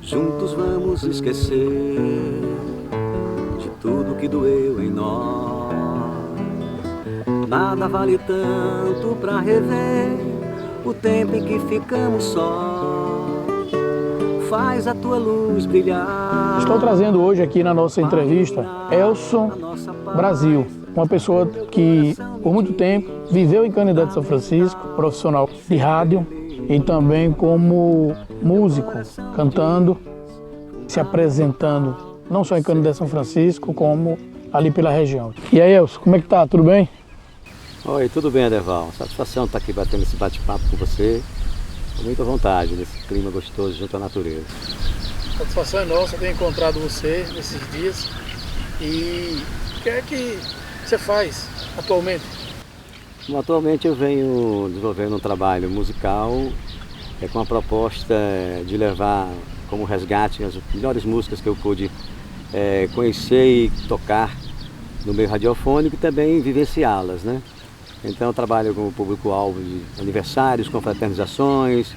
Juntos vamos esquecer de tudo que doeu em nós. Nada vale tanto pra rever o tempo em que ficamos sós. Faz a tua luz brilhar. Estou trazendo hoje aqui na nossa entrevista Elson Brasil, uma pessoa que por muito tempo viveu em Canindé de São Francisco, profissional de rádio e também como músico, cantando, se apresentando, não só em Canindé de São Francisco, como ali pela região. E aí, Elson, como é que tá? Tudo bem? Oi, tudo bem, Adeval? Satisfação estar aqui batendo esse bate-papo com você, com muita vontade, nesse clima gostoso junto à natureza. A satisfação é nossa ter encontrado você nesses dias. E o que é que você faz atualmente? Bom, atualmente eu venho desenvolvendo um trabalho musical com a proposta de levar como resgate as melhores músicas que eu pude conhecer e tocar no meio radiofônico e também vivenciá-las, né? Então eu trabalho com o público-alvo de aniversários, confraternizações,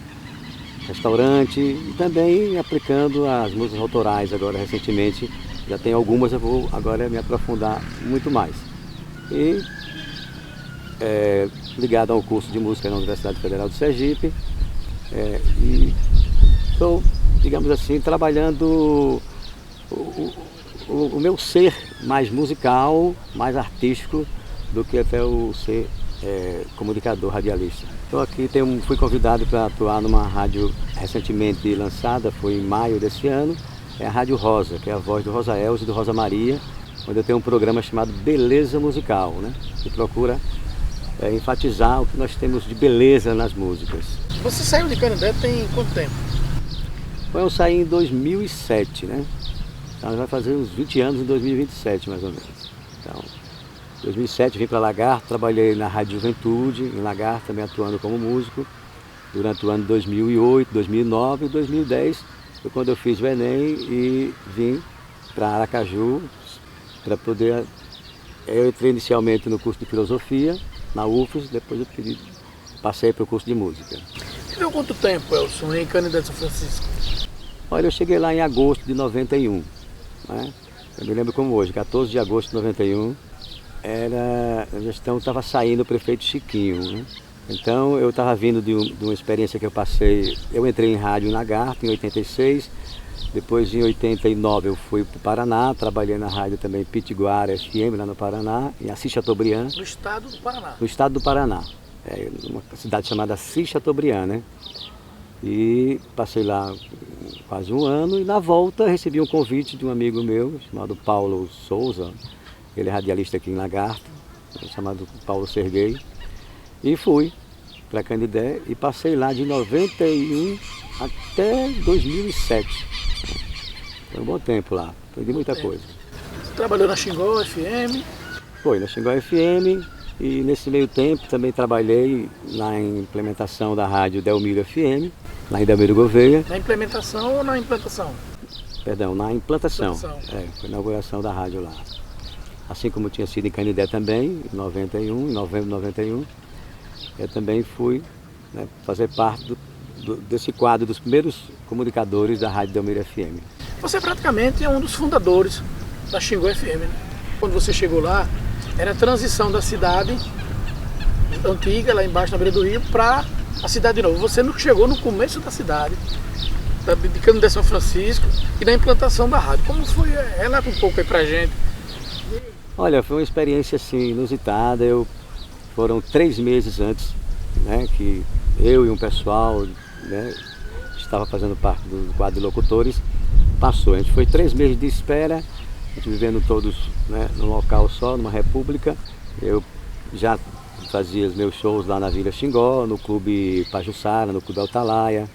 restaurante e também aplicando as músicas autorais agora recentemente. Já tem algumas, eu vou agora me aprofundar muito mais. E ligado ao curso de música na Universidade Federal de Sergipe, e estou, digamos assim, trabalhando o meu ser mais musical, mais artístico do que até o ser comunicador, radialista. Estou aqui, fui convidado para atuar numa rádio recentemente lançada, foi em maio desse ano, é a Rádio Rosa, que é a voz do Rosa Elza e do Rosa Maria, onde eu tenho um programa chamado Beleza Musical, né? Que procura enfatizar o que nós temos de beleza nas músicas. Você saiu de Canindé tem quanto tempo? Bom, eu saí em 2007, né? Então vai fazer uns 20 anos em 2027, mais ou menos. Então, em 2007 vim para Lagarto, trabalhei na Rádio Juventude, em Lagarto, também atuando como músico, durante o ano de 2008, 2009 e 2010, foi quando eu fiz o Enem e vim para Aracaju, para poder... Eu entrei inicialmente no curso de Filosofia, na UFES, depois eu passei para o curso de Música. Viveu quanto tempo, Elson, em Canindé de São Francisco? Olha, eu cheguei lá em agosto de 91, né? Eu me lembro como hoje, 14 de agosto de 91, a gestão estava saindo o prefeito Chiquinho, né? Então eu estava vindo de uma experiência que eu passei, eu entrei em rádio em Lagarto em 86, depois em 89 eu fui para o Paraná, trabalhei na rádio também Pitiguara FM lá no Paraná, em Assis Chateaubriand. No estado do Paraná? No estado do Paraná, uma cidade chamada Assis Chateaubriand, né? E passei lá quase um ano e na volta recebi um convite de um amigo meu chamado Paulo Souza, ele é radialista aqui em Lagarto, chamado Paulo Serguei, e fui para Canindé e passei lá de 91 até 2007. Foi um bom tempo lá, aprendi muita coisa. Você trabalhou na Xingó FM? Foi, na Xingó FM e nesse meio tempo também trabalhei na implementação da rádio Delmiro FM, lá em Delmiro Gouveia. Na implementação ou na implantação? Perdão, na implantação. Foi a inauguração da rádio lá. Assim como tinha sido em Canindé também, em 91, em novembro de 91, eu também fui, né, fazer parte desse quadro dos primeiros comunicadores da rádio Delmiro FM. Você praticamente é um dos fundadores da Xingó FM, né? Quando você chegou lá, era a transição da cidade antiga, lá embaixo na beira do rio, para a cidade nova. Você não chegou no começo da cidade, de Canindé São Francisco, e na implantação da rádio. Como foi? Relata um pouco aí pra gente. Olha, foi uma experiência assim, inusitada. Foram 3 meses antes, né, que eu e um pessoal, né, estava fazendo parte do quadro de locutores, passou. A gente foi 3 meses de espera, a gente vivendo todos, né, num local só, numa república. Eu já fazia os meus shows lá na Vila Xingó, no Clube Pajuçara, no Clube Altalaia,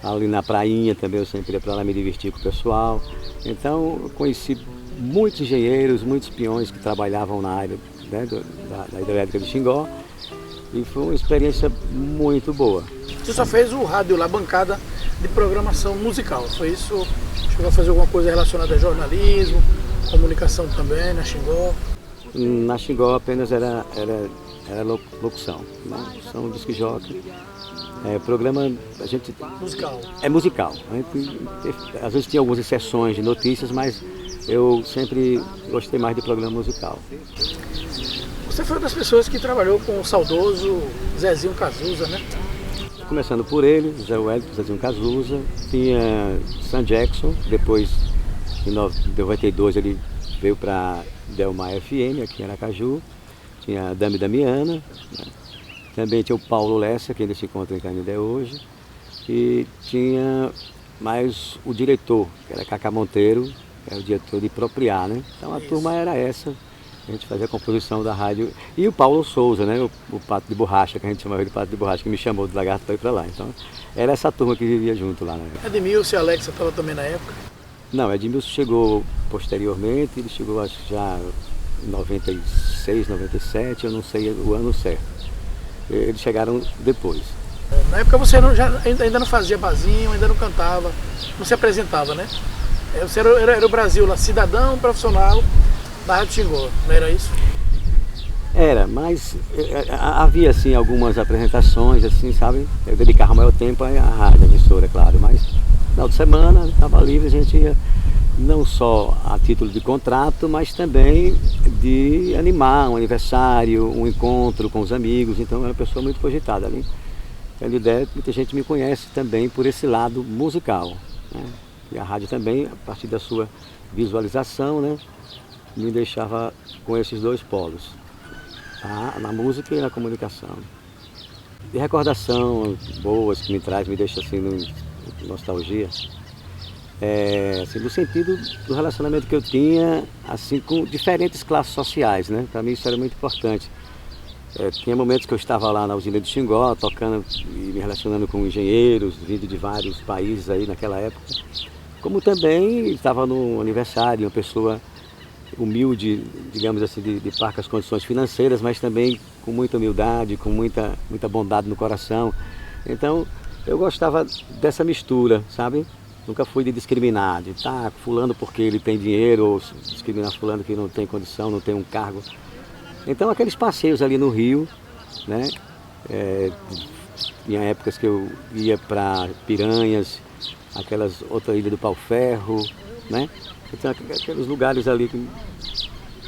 ali na prainha também eu sempre ia para lá me divertir com o pessoal. Então eu conheci muitos engenheiros, muitos peões que trabalhavam na área, né, da hidrelétrica de Xingó, e foi uma experiência muito boa. Você só fez o rádio lá, bancada de programação musical, foi isso? Chegou a fazer alguma coisa relacionada a jornalismo, comunicação também na Xingó? Na Xingó apenas era locução, né? São disc jockey. Programa, a gente... Musical. É musical. Às vezes tinha algumas exceções de notícias, mas eu sempre gostei mais de programa musical. Você foi uma das pessoas que trabalhou com o saudoso Zezinho Cazuza, né? Começando por ele, Zé Wellington, Zezinho Cazuza, tinha Sam Jackson, depois em 92 ele veio para Delmar FM, aqui em Aracaju, tinha a Dami Damiana, né? Também tinha o Paulo Lessa, que ainda se encontra em Canindé hoje, e tinha mais o diretor, que era Cacá Monteiro, que era o diretor de Propriar, né? Então a turma era essa, a gente fazia a composição da rádio, e o Paulo Souza, né? O Pato de Borracha, que a gente chamava de Pato de Borracha, que me chamou do Lagarto para ir para lá. Então era essa turma que vivia junto lá, né? Edmilson e Alexa estavam também na época? Não, Edmilson chegou posteriormente, ele chegou acho que já em 96, 97, eu não sei o ano certo. Eles chegaram depois. Na época você ainda não fazia barzinho, ainda não cantava, não se apresentava, né? Você era o Brasil lá, cidadão profissional da Rádio Xingó, não era isso? Era, mas havia assim algumas apresentações, assim, sabe? Eu dedicava o maior tempo à rádio, à emissora, claro, mas no final de semana estava livre, a gente ia não só a título de contrato, mas também de animar um aniversário, um encontro com os amigos. Então era uma pessoa muito cogitada ali. Canindé, muita gente me conhece também por esse lado musical, né? E a rádio também, a partir da sua visualização, né, me deixava com esses dois polos, na música e na comunicação. E recordação boas que me traz, me deixa assim nostalgia. Assim, no sentido do relacionamento que eu tinha assim, com diferentes classes sociais, né? Para mim isso era muito importante. Tinha momentos que eu estava lá na usina de Xingó, tocando e me relacionando com engenheiros, vindo de vários países aí naquela época. Como também estava no aniversário, uma pessoa humilde, digamos assim, de parcas condições financeiras, mas também com muita humildade, com muita bondade no coração. Então eu gostava dessa mistura, sabe? Nunca fui de discriminar, de fulano porque ele tem dinheiro, ou discriminar fulano que não tem condição, não tem um cargo. Então aqueles passeios ali no Rio, né? Tinha épocas que eu ia para Piranhas, aquelas outras ilhas do Pau-Ferro, né? Então aqueles lugares ali que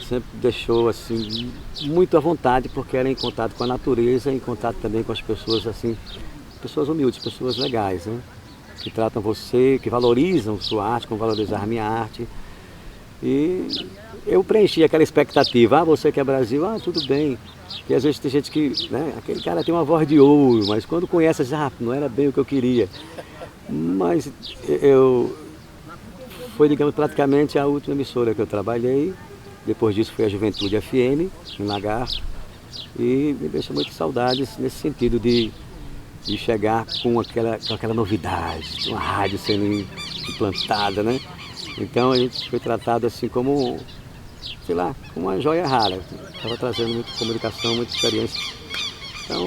sempre deixou assim muito à vontade, porque era em contato com a natureza, em contato também com as pessoas assim, pessoas humildes, pessoas legais, né? Que tratam você, que valorizam sua arte, como valorizar a minha arte. E eu preenchi aquela expectativa, você que é Brasil, tudo bem. E às vezes tem gente que, né, aquele cara tem uma voz de ouro, mas quando conhece, não era bem o que eu queria. Mas foi, digamos, praticamente a última emissora que eu trabalhei. Depois disso foi a Juventude FM, em Lagarto. E me deixa muitas saudades nesse sentido de chegar com aquela novidade, uma rádio sendo implantada, né? Então a gente foi tratado assim como, sei lá, como uma joia rara. Estava trazendo muita comunicação, muita experiência. Então,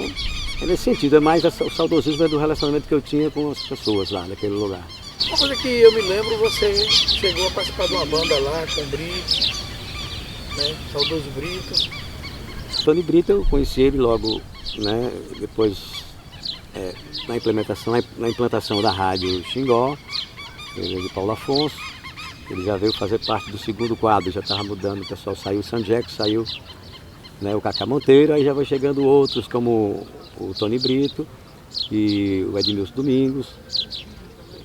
é nesse sentido, é mais o saudosismo do relacionamento que eu tinha com as pessoas lá naquele lugar. Uma coisa que eu me lembro, você chegou a participar de uma banda lá com o Brito, né? Saudoso Brito. Tony Brito, eu conheci ele logo, né? Depois na implantação da rádio Xingó, ele de Paulo Afonso. Ele já veio fazer parte do segundo quadro, já estava mudando, o pessoal saiu o Sam Jackson, saiu, né, o Cacá Monteiro, aí já vai chegando outros como o Tony Brito e o Edmilson Domingos.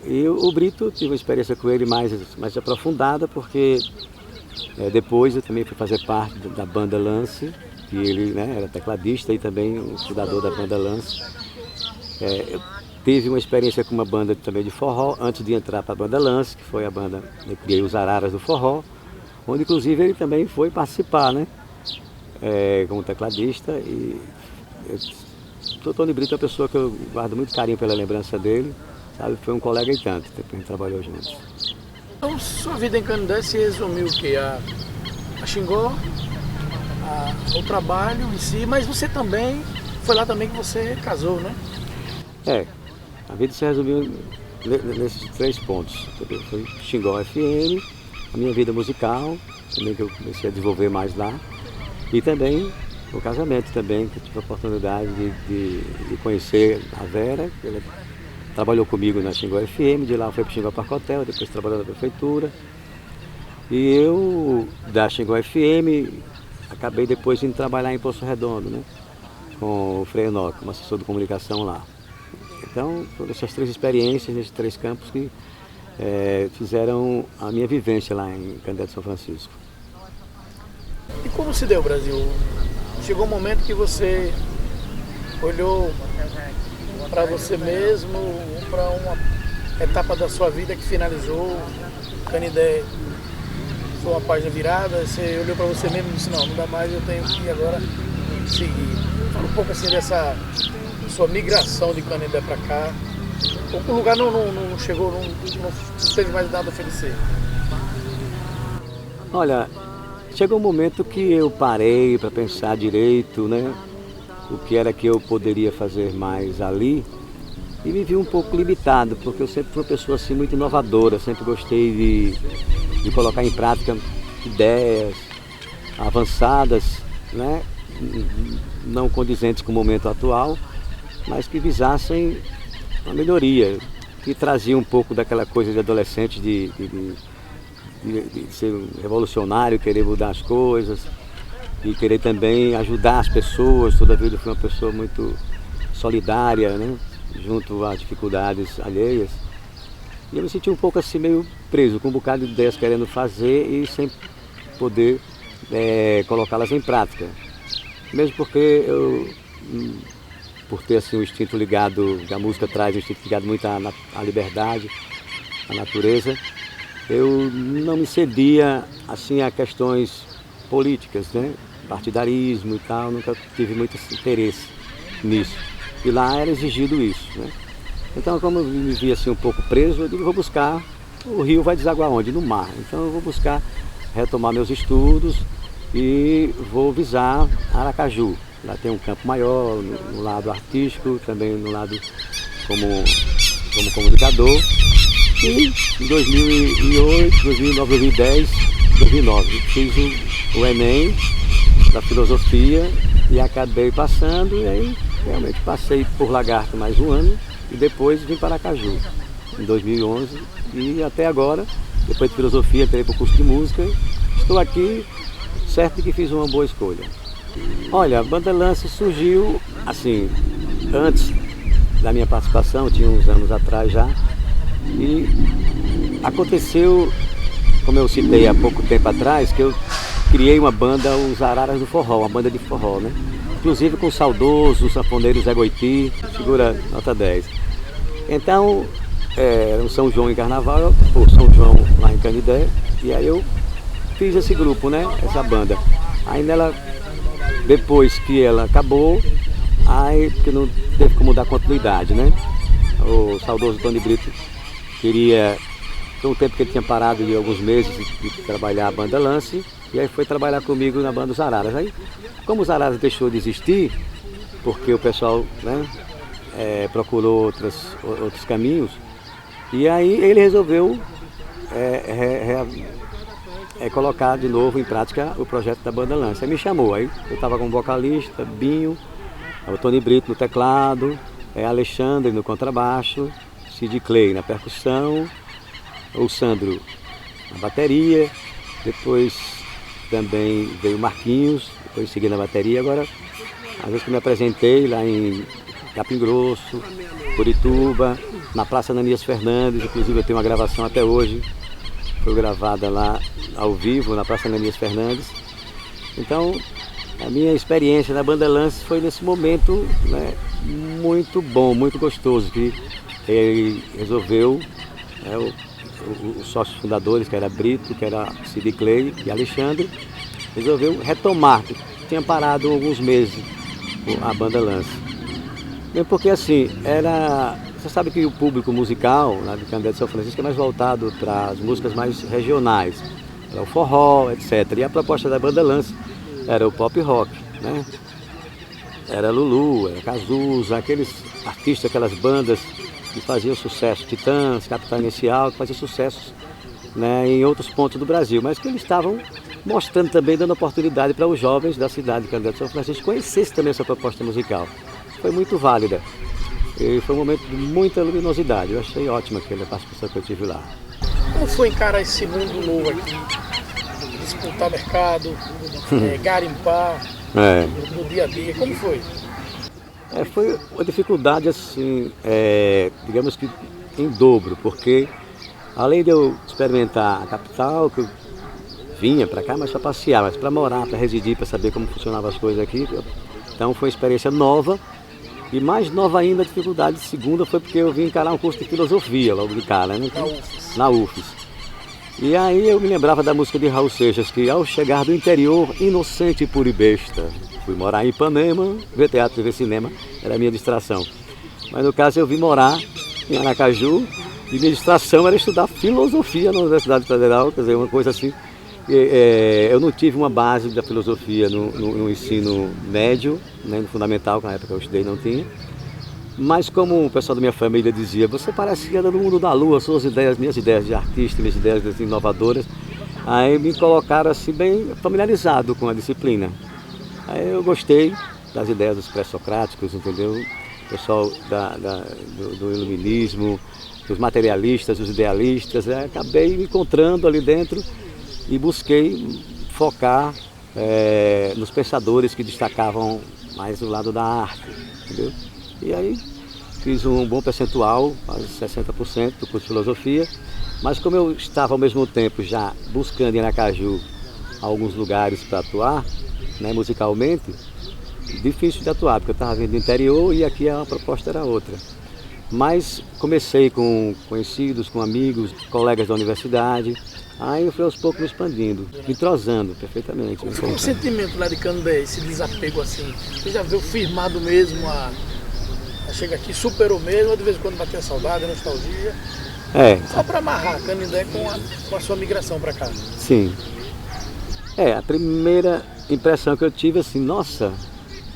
E o Brito, tive uma experiência com ele mais aprofundada, porque depois eu também fui fazer parte da banda Lance, que ele, né, era tecladista e também o fundador da banda Lance. Eu tive uma experiência com uma banda também de forró, antes de entrar para a banda Lance, que foi a banda, eu criei os Araras do Forró, onde inclusive ele também foi participar, né? Como tecladista. E o Tony Brito é uma pessoa que eu guardo muito carinho pela lembrança dele, sabe? Foi um colega e tanto, depois a gente trabalhou juntos. Então sua vida em Canindé se resumiu o quê? A Xingó, o trabalho em si, mas você também, foi lá também que você casou, né? A vida se resumiu nesses 3 pontos. Foi Xingó FM, a minha vida musical, também que eu comecei a desenvolver mais lá. E também o casamento também, que eu tive a oportunidade de conhecer a Vera. Ela trabalhou comigo na Xingó FM, de lá foi para o Xingó Parque Hotel, depois trabalhou na prefeitura. E eu, da Xingó FM, acabei depois indo trabalhar em Poço Redondo, né? Com o Frei Enoque, como assessor de comunicação lá. Então, foram essas 3 experiências nesses 3 campos que fizeram a minha vivência lá em Canindé de São Francisco. E como se deu, Brasil? Chegou um momento que você olhou para você mesmo, para uma etapa da sua vida que finalizou, Canindé foi uma página virada, você olhou para você mesmo e disse, não dá mais, eu tenho que agora seguir. Fala um pouco assim dessa sua migração de Canindé para cá. O lugar não chegou, não teve mais nada a oferecer. Olha, chegou um momento que eu parei para pensar direito, né? O que era que eu poderia fazer mais ali, e me vi um pouco limitado, porque eu sempre fui uma pessoa assim, muito inovadora, sempre gostei de colocar em prática ideias avançadas, né? Não condizentes com o momento atual, mas que visassem uma melhoria, que trazia um pouco daquela coisa de adolescente, de ser um revolucionário, querer mudar as coisas e querer também ajudar as pessoas. Toda a vida eu fui uma pessoa muito solidária, né? Junto às dificuldades alheias. E eu me senti um pouco assim meio preso, com um bocado de ideias querendo fazer e sem poder colocá-las em prática. Mesmo porque eu, por ter assim, um instinto ligado, que a música traz um instinto ligado muito à liberdade, à natureza, eu não me cedia assim a questões políticas, né? Partidarismo e tal, nunca tive muito interesse nisso. E lá era exigido isso, né? Então, como eu me via assim um pouco preso, eu digo, vou buscar, o rio vai desaguar onde? No mar. Então eu vou buscar retomar meus estudos e vou visar Aracaju. Lá tem um campo maior, no lado artístico, também no lado como comunicador. E em 2008, 2009, 2010, 2009, fiz o Enem da filosofia e acabei passando, e aí realmente passei por Lagarto mais um ano e depois vim para Aracaju em 2011 e até agora, depois de filosofia, entrei para o curso de música, estou aqui certo de que fiz uma boa escolha. Olha, a Banda Lance surgiu assim, antes da minha participação, tinha uns anos atrás já, e aconteceu, como eu citei há pouco tempo atrás, que eu criei uma banda, os Araras do Forró, uma banda de forró, né? Inclusive com o saudoso sanfoneiro Zé Goiti, figura nota 10. Então, o São João em Carnaval, o São João lá em Canindé, e aí eu fiz esse grupo, né? Essa banda. Aí nela, depois que ela acabou, aí porque não teve como dar continuidade, né? O saudoso Tony Brito queria, foi um tempo que ele tinha parado de alguns meses de trabalhar a Banda Lance, e aí foi trabalhar comigo na banda dos Araras. Aí, como os Araras deixou de existir, porque o pessoal, né, procurou outros caminhos, e aí ele resolveu colocar de novo em prática o projeto da Banda Lance. Aí me chamou, aí eu estava como vocalista, Binho, o Tony Brito no teclado, Alexandre no contrabaixo, Sid Clay na percussão, o Sandro na bateria, depois também veio o Marquinhos, depois segui na bateria. Agora, às vezes que eu me apresentei lá em Capim Grosso, Curitiba, na Praça Ananias Fernandes, inclusive eu tenho uma gravação até hoje, foi gravada lá ao vivo na Praça Ananias Fernandes. Então, a minha experiência na Banda Lance foi nesse momento, né, muito bom, muito gostoso, que ele resolveu, os sócios fundadores, que era Brito, que era Sid Clay e Alexandre, resolveu retomar, que tinha parado alguns meses a Banda Lance. Mesmo porque assim, você sabe que o público musical lá de Canindé de São Francisco é mais voltado para as músicas mais regionais, para o forró, etc. E a proposta da Banda Lance era o pop rock, né? Era Lulu, era Cazuza, aqueles artistas, aquelas bandas que faziam sucesso, Titãs, Capital Inicial, que faziam sucessos, né, em outros pontos do Brasil, mas que eles estavam mostrando também, dando oportunidade para os jovens da cidade de Canindé de São Francisco conhecessem também essa proposta musical. Foi muito válida e foi um momento de muita luminosidade. Eu achei ótima aquela participação que eu tive lá. Como foi encarar esse mundo novo aqui? Disputar mercado, garimpar no dia a dia, como foi? Foi uma dificuldade assim, digamos que em dobro, porque além de eu experimentar a capital, que eu vinha para cá, mas para passear, mas para morar, para residir, para saber como funcionavam as coisas aqui. Então foi uma experiência nova e mais nova ainda a dificuldade segunda foi porque eu vim encarar um curso de filosofia logo de cara, né? Na UFES. E aí eu me lembrava da música de Raul Seixas, que ao chegar do interior, inocente e pura e besta, fui morar em Ipanema, ver teatro e ver cinema, era a minha distração. Mas no caso eu vim morar em Aracaju e minha distração era estudar filosofia na Universidade Federal, quer dizer, uma coisa assim. Eu não tive uma base da filosofia no ensino médio, né, no fundamental, que na época eu estudei não tinha. Mas como o pessoal da minha família dizia, você parece que era do mundo da lua, suas ideias, minhas ideias de artista, minhas ideias inovadoras, aí me colocaram assim bem familiarizado com a disciplina. Aí eu gostei das ideias dos pré-socráticos, entendeu? O pessoal do iluminismo, dos materialistas, dos idealistas, acabei me encontrando ali dentro e busquei focar nos pensadores que destacavam mais o lado da arte, entendeu? E aí fiz um bom percentual, quase 60% do curso de filosofia, mas como eu estava ao mesmo tempo já buscando em Aracaju alguns lugares para atuar, né, musicalmente, difícil de atuar, porque eu estava vindo do interior e aqui a proposta era outra. Mas comecei com conhecidos, com amigos, colegas da universidade, aí eu fui aos poucos me expandindo, me entrosando perfeitamente. Como foi o sentimento lá de Canindé, esse desapego assim? Você já viu firmado mesmo, chega aqui, superou mesmo, de vez em quando bateu a saudade, a nostalgia? Só para amarrar Canindé com a sua migração para cá. Sim. A primeira impressão que eu tive assim, nossa,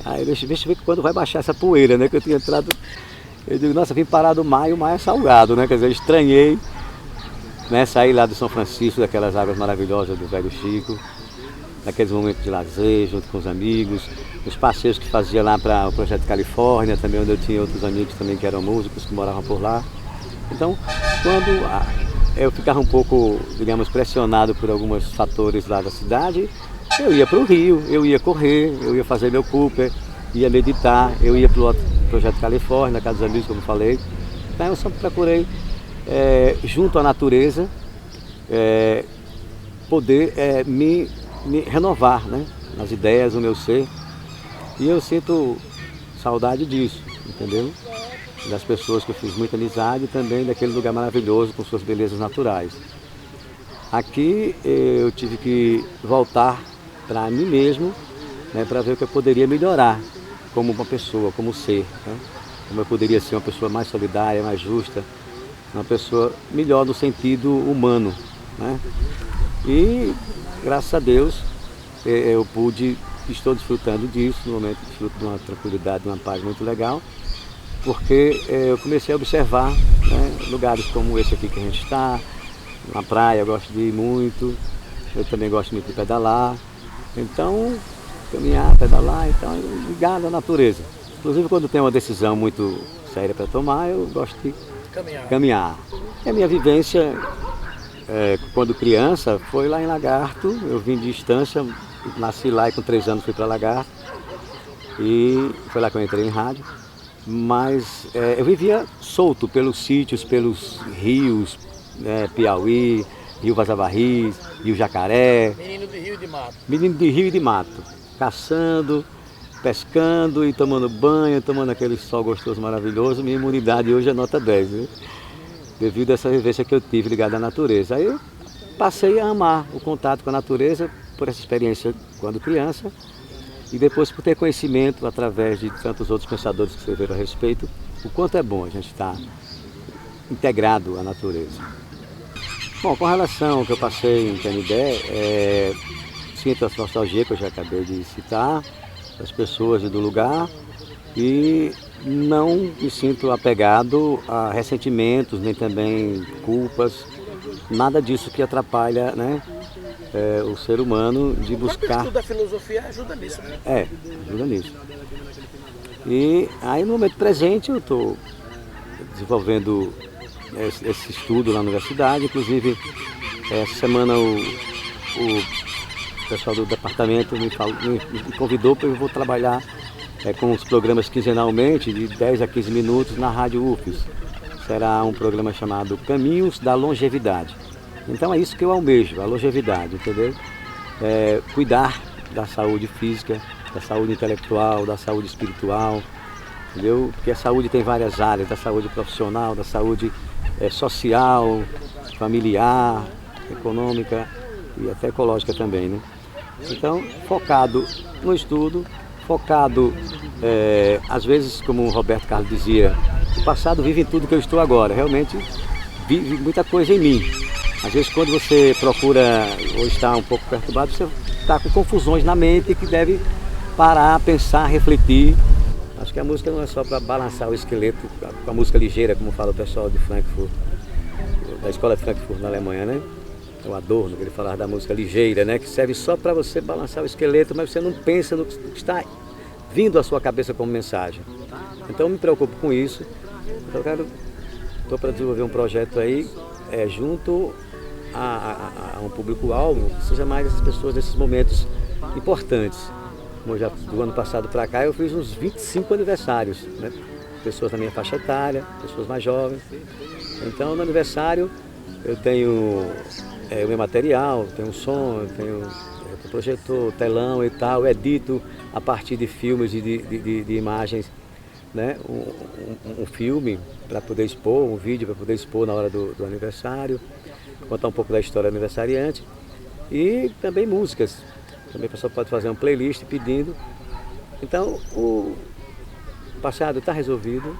aí deixa eu ver quando vai baixar essa poeira, né? Que eu tinha entrado, eu digo, nossa, vim parar do mar e o mar é salgado, né? Quer dizer, eu estranhei, né? Sair lá do São Francisco, daquelas águas maravilhosas do Velho Chico, naqueles momentos de lazer, junto com os amigos, os passeios que fazia lá para o Projeto Califórnia, também onde eu tinha outros amigos também que eram músicos, que moravam por lá. Então, quando eu ficava um pouco, digamos, pressionado por alguns fatores lá da cidade, eu ia para o Rio, eu ia correr, eu ia fazer meu Cooper, ia meditar, eu ia para o Projeto Califórnia, na casa dos amigos, como falei. Então eu sempre procurei, junto à natureza, poder me renovar, né, nas ideias, no meu ser. E eu sinto saudade disso, entendeu? Das pessoas que eu fiz muita amizade e também daquele lugar maravilhoso com suas belezas naturais. Aqui eu tive que voltar para mim mesmo, né, para ver o que eu poderia melhorar como uma pessoa, como ser, né? Como eu poderia ser uma pessoa mais solidária, mais justa, uma pessoa melhor no sentido humano, né? E graças a Deus eu estou desfrutando disso, no momento desfruto de uma tranquilidade, de uma paz muito legal, porque eu comecei a observar, né, lugares como esse aqui que a gente está, na praia eu gosto de ir muito, eu também gosto muito de pedalar, então caminhar, pedalar, então ligado à natureza. Inclusive quando tem uma decisão muito séria para tomar, eu gosto de caminhar. E a minha vivência quando criança foi lá em Lagarto, eu vim de distância, nasci lá e com 3 anos fui para Lagarto, e foi lá que eu entrei em rádio, mas eu vivia solto pelos sítios, pelos rios, Piauí, Rio Vazavarris, Rio Jacaré. Menino de rio e de mato. Menino de rio e de mato, caçando, pescando e tomando banho, tomando aquele sol gostoso, maravilhoso. Minha imunidade hoje é nota 10, viu? Devido a essa vivência que eu tive ligada à natureza. Aí eu passei a amar o contato com a natureza por essa experiência quando criança e depois por ter conhecimento através de tantos outros pensadores que escreveram a respeito, o quanto é bom a gente estar integrado à natureza. Bom, com relação ao que eu passei em Canindé, sinto essa nostalgia que eu já acabei de citar, das pessoas e do lugar, e não me sinto apegado a ressentimentos, nem também culpas, nada disso que atrapalha, né, o ser humano de O buscar... próprio estudo da filosofia ajuda nisso, né? Ajuda nisso. E aí no momento presente eu estou desenvolvendo esse estudo na universidade, inclusive essa semana o pessoal do departamento me convidou para eu vou trabalhar com os programas quinzenalmente de 10 a 15 minutos na Rádio UFES. Será um programa chamado Caminhos da Longevidade. Então é isso que eu almejo, a longevidade, entendeu? Cuidar da saúde física, da saúde intelectual, da saúde espiritual, entendeu? Porque a saúde tem várias áreas, da saúde profissional, da saúde social, familiar, econômica e até ecológica também, né? Então, focado no estudo, focado, às vezes, como o Roberto Carlos dizia, o passado vive em tudo que eu estou agora, realmente vive muita coisa em mim. Às vezes, quando você procura ou está um pouco perturbado, você está com confusões na mente que deve parar, pensar, refletir. Acho que a música não é só para balançar o esqueleto, com a música ligeira, como fala o pessoal de Frankfurt, da escola de Frankfurt na Alemanha, né? O Adorno, que ele falava da música ligeira, né? Que serve só para você balançar o esqueleto, mas você não pensa no que está vindo à sua cabeça como mensagem. Então eu me preocupo com isso. Então estou para desenvolver um projeto aí, junto a um público-alvo, que seja mais essas pessoas nesses momentos importantes. Como já do ano passado para cá, eu fiz uns 25 aniversários, né? Pessoas da minha faixa etária, pessoas mais jovens. Então, no aniversário, eu tenho o meu material, tenho som, tenho projetor, telão e tal, edito a partir de filmes e de imagens, né? Um filme para poder expor, um vídeo para poder expor na hora do aniversário, contar um pouco da história do aniversariante e também músicas. Também a pessoa pode fazer uma playlist pedindo. Então, o passado está resolvido,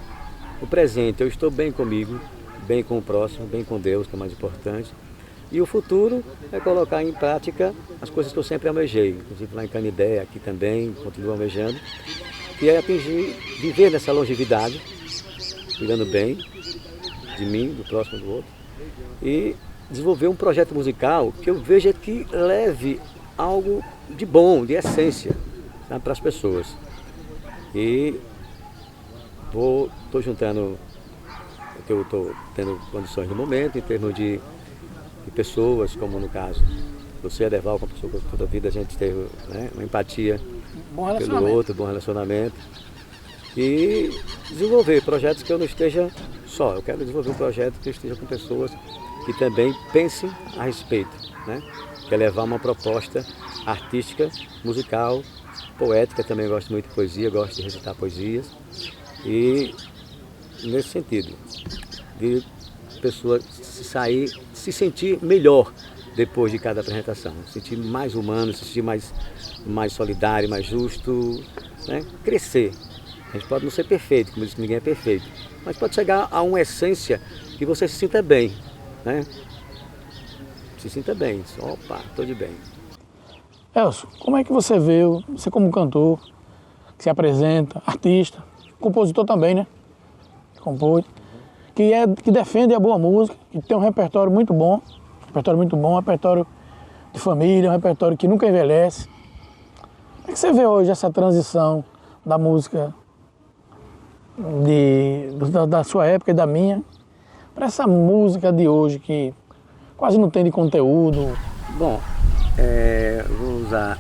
o presente eu estou bem comigo, bem com o próximo, bem com Deus, que é o mais importante. E o futuro é colocar em prática as coisas que eu sempre almejei, inclusive lá em Canidé, aqui também, continuo almejando, que é atingir, viver nessa longevidade, cuidando bem de mim, do próximo, do outro, e desenvolver um projeto musical que eu veja que leve algo de bom, de essência, tá, para as pessoas. E estou juntando o que eu estou tendo condições no momento, em termos de pessoas, como no caso você, Adeval, com a pessoa que toda a vida a gente teve, né, uma empatia pelo outro, bom relacionamento. E desenvolver projetos que eu não esteja só. Eu quero desenvolver um projeto que eu esteja com pessoas que também pensem a respeito, né? Que é levar uma proposta artística, musical, poética, também gosto muito de poesia, gosto de recitar poesias. E nesse sentido, de pessoa se sentir melhor depois de cada apresentação, se sentir mais humano, se sentir mais solidário, mais justo, né? Crescer. A gente pode não ser perfeito, como diz que ninguém é perfeito, mas pode chegar a uma essência que você se sinta bem, né? Se sinta bem, opa, estou de bem. Elcio, como é que você vê, você como cantor, que se apresenta, artista, compositor também, né? Compôs, que defende a boa música, que tem um repertório muito bom, um repertório de família, um repertório que nunca envelhece. Como é que você vê hoje essa transição da música da sua época e da minha, para essa música de hoje que quase não tem de conteúdo? Bom, vou usar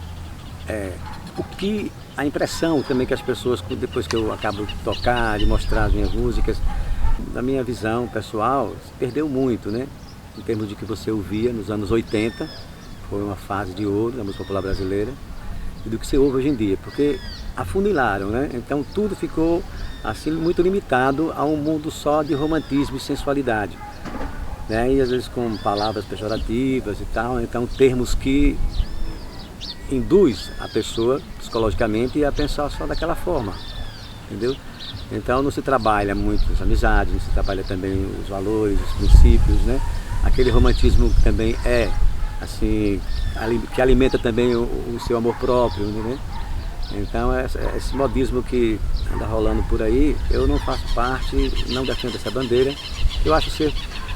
a impressão também que as pessoas, depois que eu acabo de tocar, de mostrar as minhas músicas, da minha visão pessoal, se perdeu muito, né? Em termos de que você ouvia nos anos 80, foi uma fase de ouro da música popular brasileira, e do que você ouve hoje em dia, porque afunilaram, né? Então tudo ficou assim muito limitado a um mundo só de romantismo e sensualidade, né? E às vezes com palavras pejorativas e tal, então termos que induz a pessoa psicologicamente a pensar só daquela forma, entendeu? Então não se trabalha muito as amizades, não se trabalha também os valores, os princípios, né? Aquele romantismo que também assim, que alimenta também o seu amor próprio, né? Então esse modismo que anda rolando por aí, eu não faço parte, não defendo essa bandeira, eu acho ser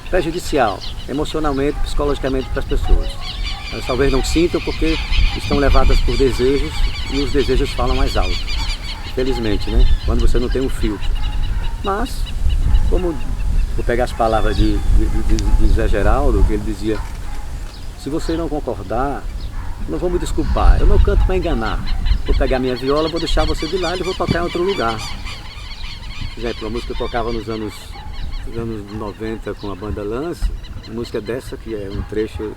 prejudicial, emocionalmente, psicologicamente para as pessoas. Elas talvez não sintam porque estão levadas por desejos e os desejos falam mais alto. Infelizmente, né? Quando você não tem um filtro. Mas, como vou pegar as palavras de Zé Geraldo, que ele dizia: se você não concordar, não vou me desculpar, eu não canto para enganar. Vou pegar minha viola, vou deixar você de lado e vou tocar em outro lugar. Por exemplo, a música que eu tocava nos anos 90 com a banda Lance, uma música dessa que é um trecho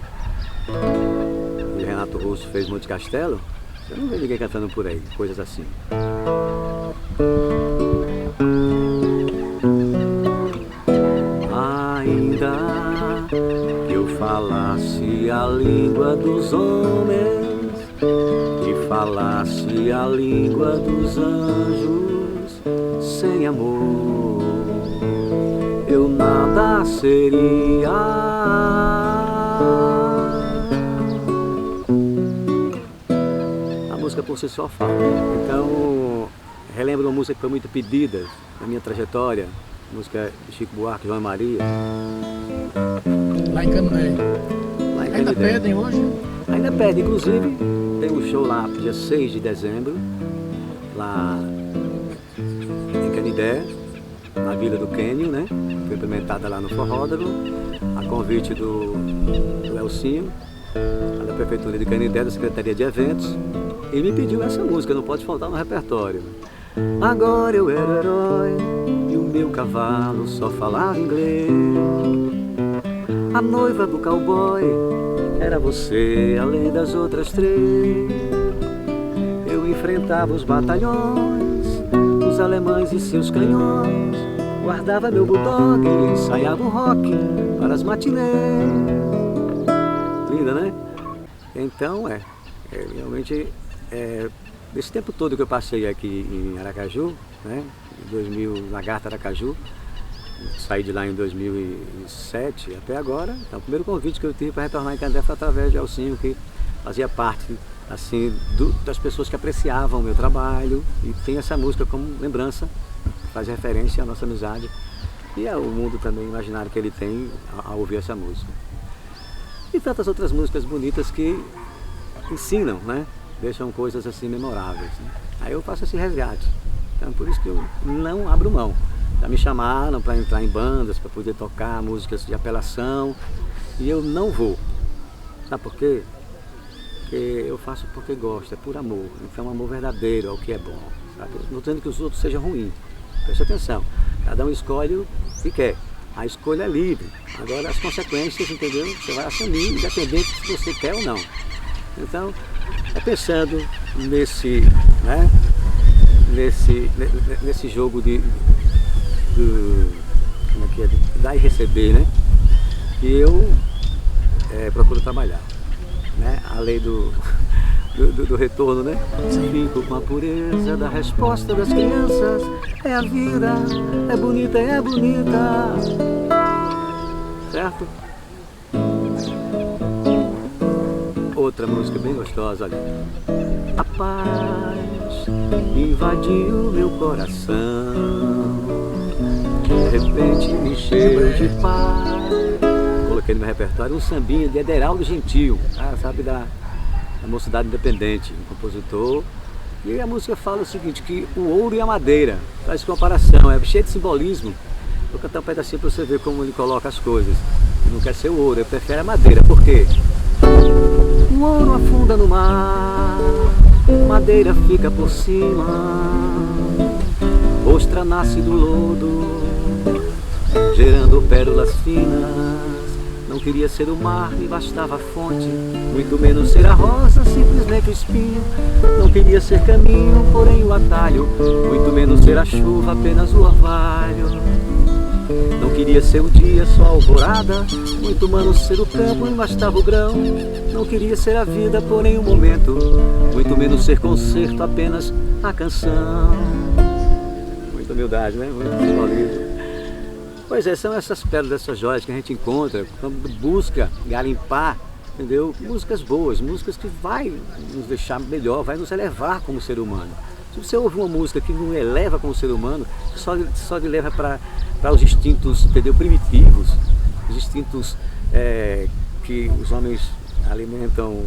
que Renato Russo fez Monte Castelo, você não vê ninguém cantando por aí, coisas assim. Ainda que eu falasse a língua dos homens e falasse a língua dos anjos, sem amor eu nada seria. A música por si só fala. Então, relembro uma música que foi muito pedida na minha trajetória, música de Chico Buarque, João e Maria. Lá em Canindé. Ainda pedem hoje? Ainda pedem, inclusive tem um show lá dia 6 de dezembro, lá em Canindé, na Vila do Quênio, né? Foi implementada lá no Forródromo, a convite do Elcinho, da Prefeitura de Canindé, da Secretaria de Eventos, e me pediu essa música, não pode faltar no repertório. Agora eu era o herói e o meu cavalo só falava inglês. A noiva do cowboy era você, além das outras três. Eu enfrentava os batalhões, os alemães e seus canhões. Guardava meu bulldog e ensaiava o rock para as matinês. Linda, né? Então realmente desse tempo todo que eu passei aqui em Aracaju, né? Em 2000, Lagarta Aracaju, saí de lá em 2007 até agora. Então, o primeiro convite que eu tive para retornar em Canindé foi através de Elcinho, que fazia parte assim, das pessoas que apreciavam o meu trabalho, e tem essa música como lembrança, faz referência à nossa amizade e ao mundo também imaginário que ele tem ao ouvir essa música. E tantas outras músicas bonitas que ensinam, né? Deixam coisas assim memoráveis, né? Aí eu faço esse resgate. Então por isso que eu não abro mão. Já me chamaram para entrar em bandas, para poder tocar músicas de apelação, e eu não vou. Sabe por quê? Porque eu faço porque gosto, é por amor. Então é um amor verdadeiro ao que é bom. Sabe? Não dizendo que os outros sejam ruins. Preste atenção. Cada um escolhe o que quer. A escolha é livre. Agora as consequências, entendeu? Você vai assumir, independente se você quer ou não. Então, é pensando nesse, né? Nesse jogo como é que é? Dar e receber, né? Que eu procuro trabalhar, né? A lei do retorno, né? Fico com a pureza da resposta das crianças. É a vida, é bonita, é bonita. Certo? Outra música bem gostosa, olha. A paz invadiu meu coração, de repente me encheu de paz. Coloquei no meu repertório um sambinha de Ederaldo Gentil, sabe, da Mocidade Independente, um compositor. E a música fala o seguinte, que o ouro e a madeira, faz comparação, é cheio de simbolismo. Vou cantar um pedacinho para você ver como ele coloca as coisas. Ele não quer ser o ouro, ele prefere a madeira. Por quê? O ouro afunda no mar, madeira fica por cima, ostra nasce do lodo, gerando pérolas finas. Não queria ser o mar, me bastava a fonte, muito menos ser a rosa, simplesmente o espinho. Não queria ser caminho, porém o atalho, muito menos ser a chuva, apenas o orvalho. Não queria ser o dia, só a alvorada, muito menos ser o campo, me bastava o grão. Não queria ser a vida, porém o momento, muito menos ser concerto, apenas a canção. Muita humildade, né? Muito simbolismo. Pois é, são essas pérolas, essas joias que a gente encontra quando busca garimpar, entendeu? Músicas boas, músicas que vai nos deixar melhor, vai nos elevar como ser humano. Se você ouve uma música que não eleva como ser humano, só lhe leva para os instintos, entendeu? Primitivos, os instintos que os homens alimentam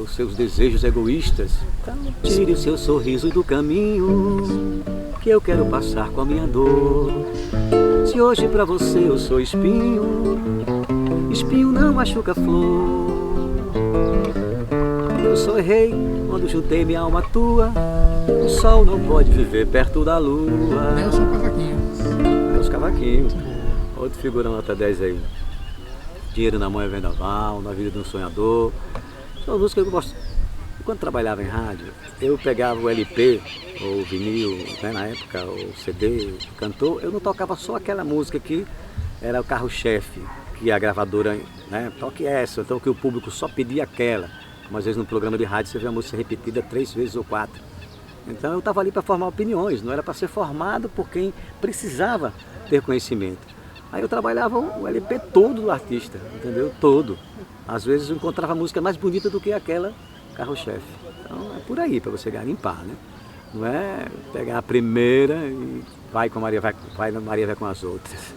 os seus desejos egoístas. Então, tire o seu sorriso do caminho, que eu quero passar com a minha dor. Se hoje pra você eu sou espinho, espinho não machuca flor. Eu só errei quando juntei minha alma à tua. O sol não pode viver perto da lua. Nelson Cavaquinho. Nelson Cavaquinho. Outro figurão nota 10 aí. Dinheiro na mão é vendaval, na vida de um sonhador. São músicas que eu gosto. Quando trabalhava em rádio, eu pegava o LP, ou o vinil, né, na época, o CD, o cantor, eu não tocava só aquela música que era o carro-chefe, que a gravadora, né, toque essa, então que o público só pedia aquela. Mas às vezes no programa de rádio você vê a música repetida 3 vezes ou 4. Então eu estava ali para formar opiniões, não era para ser formado por quem precisava ter conhecimento. Aí eu trabalhava o LP todo do artista, entendeu? Todo. Às vezes eu encontrava a música mais bonita do que aquela carro-chefe. Então é por aí para você garimpar, né? Não é pegar a primeira e vai com a Maria, vai com as outras.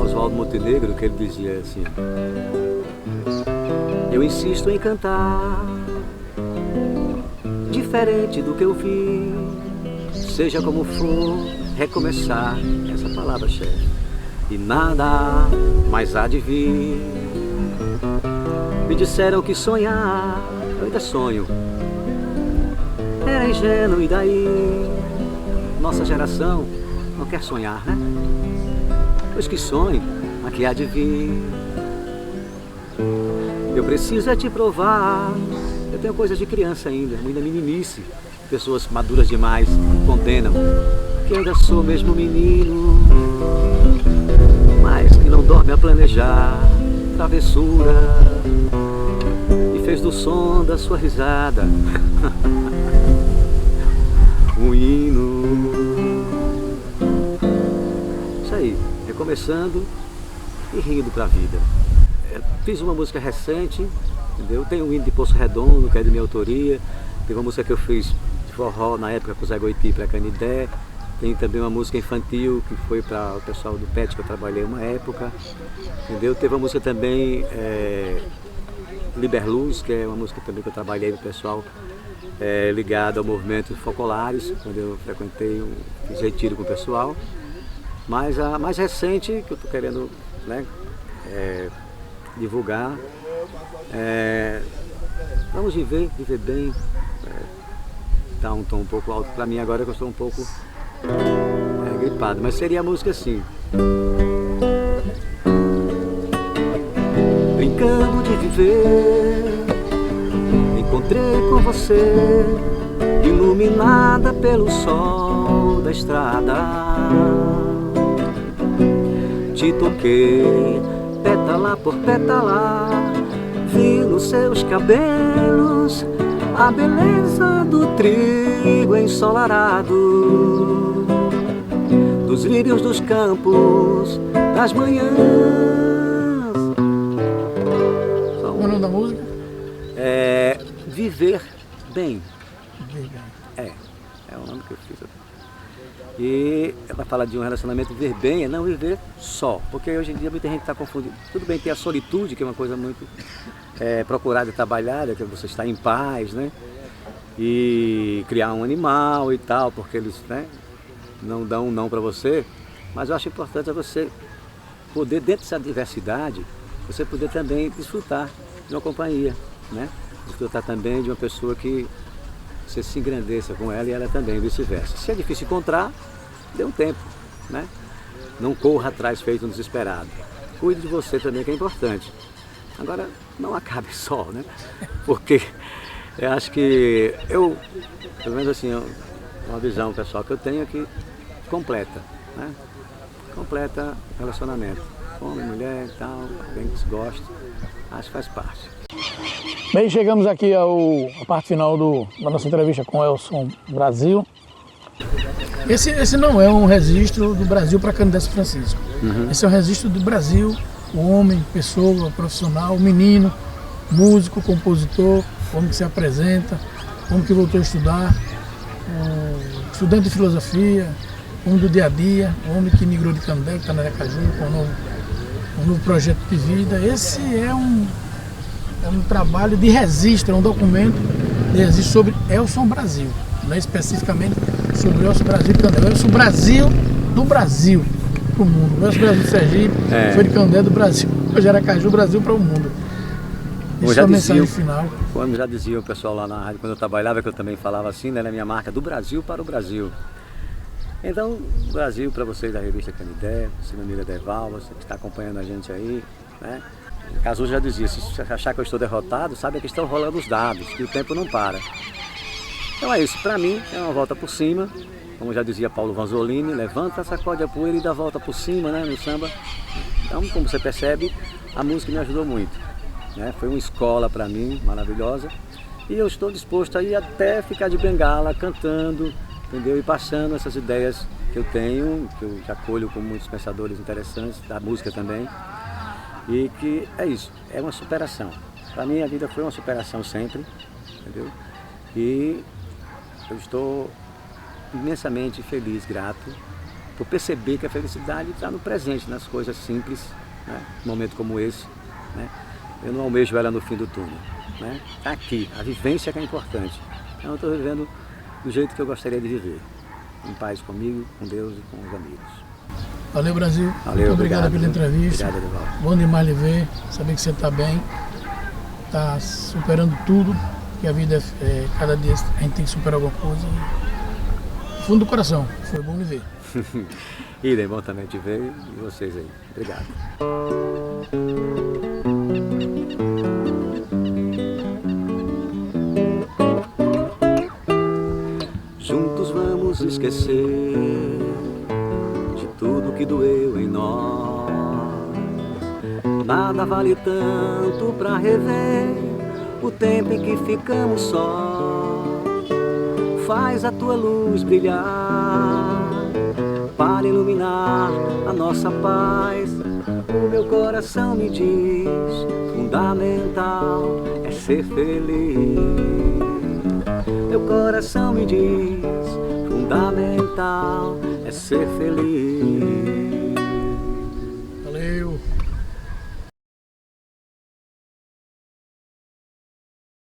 Oswaldo Montenegro, que ele dizia assim: eu insisto em cantar diferente do que eu vi, seja como for, recomeçar, essa palavra, chefe, e nada mais há de vir. Me disseram que sonhar, eu ainda sonho, era ingênuo, e daí? Nossa geração não quer sonhar, né? Pois que sonhe, mas que há de vir. Eu preciso é te provar. Eu tenho coisa de criança ainda meninice. Pessoas maduras demais condenam que ainda sou mesmo menino, mas que não dorme a planejar travessura e fez do som da sua risada um hino. Isso aí, recomeçando e rindo pra vida. Fiz uma música recente, entendeu? Tem um hino de Poço Redondo, que é de minha autoria. Tem uma música que eu fiz de forró na época com o Zé Goiti para Canidé. Tem também uma música infantil que foi para o pessoal do PET, que eu trabalhei uma época, entendeu? Teve uma música também, Liberluz, que é uma música também que eu trabalhei com o pessoal ligado ao movimento Focolares, quando eu frequentei, fiz retiro com o pessoal. Mas a mais recente, que eu estou querendo, né, divulgar, vamos viver bem. Tá um tom um pouco alto para mim agora, que eu estou um pouco gripado, mas seria a música assim: brincando de viver, encontrei com você, iluminada pelo sol da estrada, te toquei pétala por pétala, vi nos seus cabelos a beleza do trigo ensolarado, dos lírios dos campos, das manhãs. Qual é o nome da música? Viver Bem. É o nome que eu fiz. E ela fala de um relacionamento, viver bem é não viver só, porque hoje em dia muita gente está confundindo. Tudo bem, tem a solitude, que é uma coisa muito procurada e trabalhada, que é você estar em paz, né? E criar um animal e tal, porque eles, né, não dão um não para você. Mas eu acho importante você poder, dentro dessa diversidade, você poder também desfrutar de uma companhia, né? Desfrutar também de uma pessoa que você se engrandeça com ela e ela também, vice-versa. Se é difícil encontrar, dê um tempo, né? Não corra atrás feito um desesperado. Cuide de você também, que é importante. Agora, não acabe só, né? Porque eu acho que pelo menos assim, uma visão pessoal que eu tenho aqui, completa, né? Completa relacionamento. Homem, mulher e tal, alguém que se gosta, acho que faz parte. Bem, chegamos aqui à parte final da nossa entrevista com Elson Brasil. Esse não é um registro do Brasil para Canidé São Francisco. Uhum. Esse é um registro do Brasil, o homem, pessoa, profissional, menino, músico, compositor, homem que se apresenta, homem que voltou a estudar, estudante de filosofia, homem do dia a dia, homem que migrou de Canidé, que está na Aracaju, com um novo projeto de vida. Esse é um é um trabalho de registro, é um documento de registro sobre Elson Brasil, não é especificamente sobre Elson Brasil de Canindé. Elson Brasil do Brasil para o mundo. O Elson Brasil do Sergipe foi de Canindé do Brasil. Hoje Aracaju, Brasil para o mundo. Isso é a mensagem final. Quando já dizia o pessoal lá na rádio, quando eu trabalhava, que eu também falava assim, né, na minha marca, do Brasil para o Brasil. Então, Brasil para vocês da revista Canindé, você, meu amigo Edeval, você que está acompanhando a gente aí, né? Caso já dizia, se você achar que eu estou derrotado, sabe que estão rolando os dados, que o tempo não para. Então é isso, para mim é uma volta por cima, como já dizia Paulo Vanzolini, levanta, sacode a poeira e dá a volta por cima, né, no samba. Então, como você percebe, a música me ajudou muito, né? Foi uma escola para mim, maravilhosa, e eu estou disposto a ir até ficar de bengala, cantando, entendeu? E passando essas ideias que eu tenho, que eu já colho com muitos pensadores interessantes, da música também. E que é isso, é uma superação. Para mim a vida foi uma superação sempre, entendeu? E eu estou imensamente feliz, grato, por perceber que a felicidade está no presente, nas coisas simples, né? Num momento como esse, né? Eu não almejo ela no fim do túnel, né? Está aqui, a vivência que é importante. Então eu estou vivendo do jeito que eu gostaria de viver, em paz comigo, com Deus e com os amigos. Valeu, Brasil. Valeu, muito obrigado pela entrevista. Obrigado, Edeval. Bom demais lhe ver, saber que você está bem, está superando tudo, que a vida cada dia a gente tem que superar alguma coisa. E, fundo do coração, foi bom lhe ver. E é bom também te ver e vocês aí. Obrigado. Juntos vamos esquecer de tudo que doeu em nós. Nada vale tanto pra rever o tempo em que ficamos sós. Faz a tua luz brilhar para iluminar a nossa paz. O meu coração me diz, fundamental é ser feliz. Meu coração me diz, fundamental é ser feliz.